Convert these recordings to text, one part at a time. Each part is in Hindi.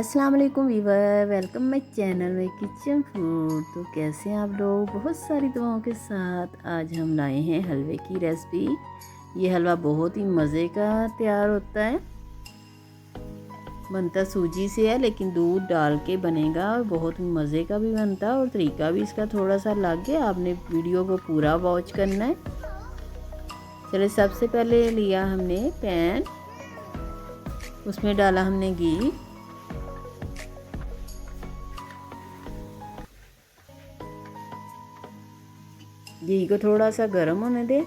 अस्सलाम वालेकुम वीवर, वेलकम माई चैनल में किचन फूड। तो कैसे हैं आप लोग? बहुत सारी दुआओं के साथ आज हम लाए हैं हलवे की रेसिपी। ये हलवा बहुत ही मज़े का तैयार होता है। बनता सूजी से है लेकिन दूध डाल के बनेगा और बहुत ही मज़े का भी बनता है। और तरीका भी इसका थोड़ा सा अलग है, आपने वीडियो को पूरा वॉच करना है। चलिए, सबसे पहले लिया हमने पैन, उसमें डाला हमने घी। घी को थोड़ा सा गर्म होने दें।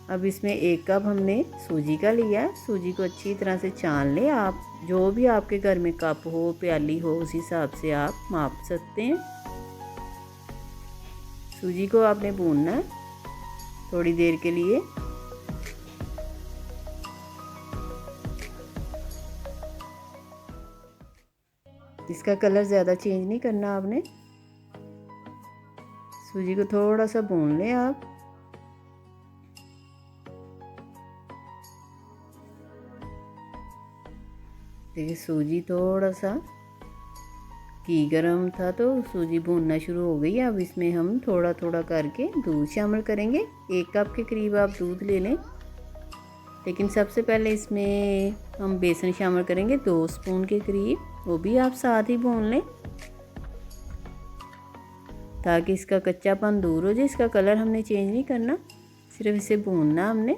अब इसमें 1 कप हमने सूजी का लिया। सूजी को अच्छी तरह से छान लें। आप जो भी आपके घर में कप हो, प्याली हो, उस हिसाब से आप माप सकते हैं। सूजी को आपने भूनना है थोड़ी देर के लिए। इसका कलर ज़्यादा चेंज नहीं करना आपने। सूजी को थोड़ा सा भून लें आप। देखिए, सूजी थोड़ा सा घी गरम था तो सूजी भूनना शुरू हो गई। अब इसमें हम थोड़ा थोड़ा करके दूध शामिल करेंगे। 1 कप के करीब आप दूध ले लें। लेकिन सबसे पहले इसमें हम बेसन शामिल करेंगे 2 स्पून के करीब, वो भी आप साथ ही भून लें ताकि इसका कच्चापन दूर हो जाए। इसका कलर हमने चेंज नहीं करना, सिर्फ इसे भूनना हमने।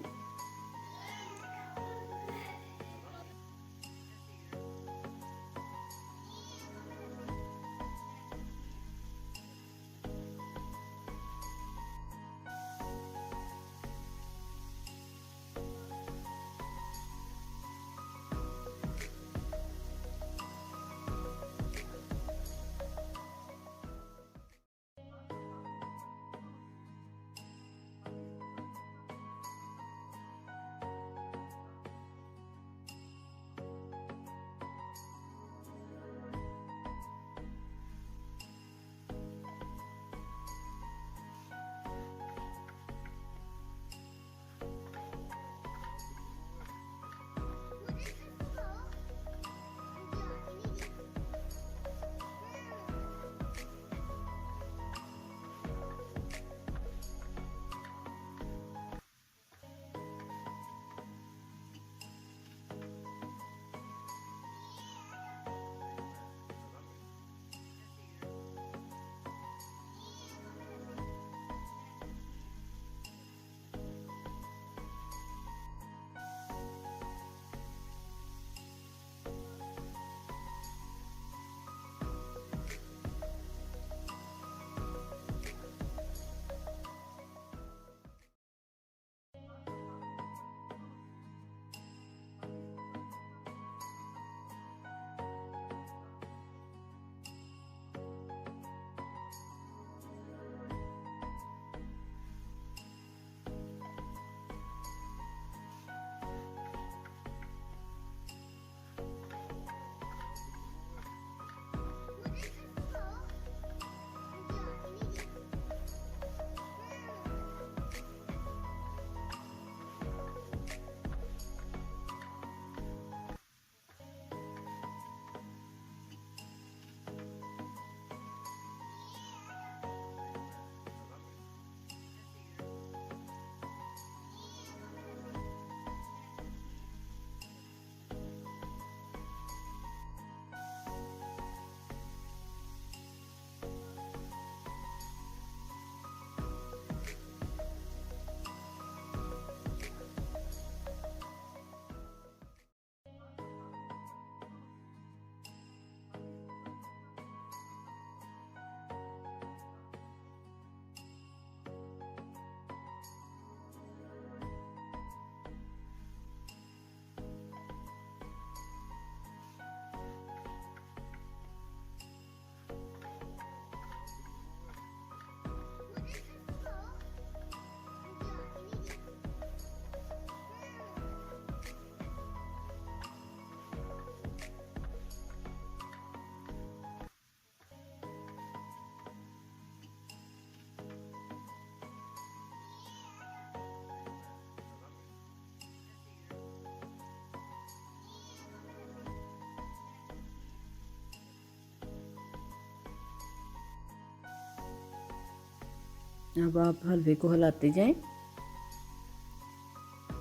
अब आप हलवे को हिलाते जाएं।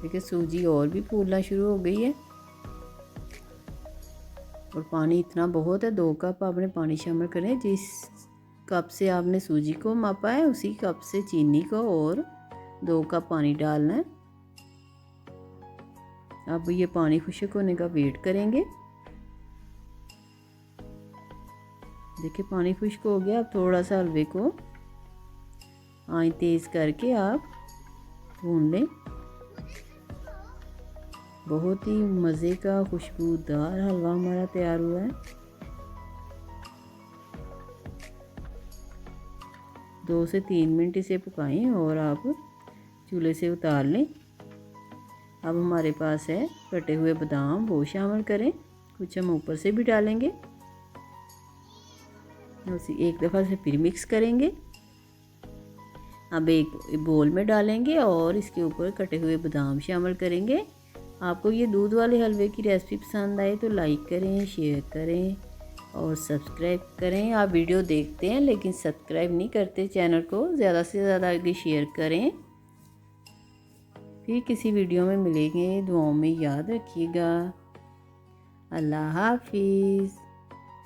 देखिए सूजी और भी फूलना शुरू हो गई है और पानी इतना बहुत है, 2 कप आपने पानी शामिल करें। जिस कप से आपने सूजी को मापा है उसी कप से चीनी को और 2 कप पानी डालना है। अब ये पानी खुश्क होने का वेट करेंगे। देखिए पानी खुश्क हो गया। अब थोड़ा सा हलवे को आंच तेज़ करके आप भून लें। बहुत ही मज़े का खुशबूदार हलवा हमारा तैयार हुआ है। 2 से 3 मिनट इसे पकाएं और आप चूल्हे से उतार लें। अब हमारे पास है कटे हुए बादाम, वो शामिल करें। कुछ हम ऊपर से भी डालेंगे। उसी एक दफ़ा से फिर मिक्स करेंगे। अब एक बोल में डालेंगे और इसके ऊपर कटे हुए बादाम शामिल करेंगे। आपको ये दूध वाले हलवे की रेसिपी पसंद आए तो लाइक करें, शेयर करें और सब्सक्राइब करें। आप वीडियो देखते हैं लेकिन सब्सक्राइब नहीं करते चैनल को, ज़्यादा से ज़्यादा आगे शेयर करें। फिर किसी वीडियो में मिलेंगे। दुआओं में याद रखिएगा। अल्लाह हाफिज़।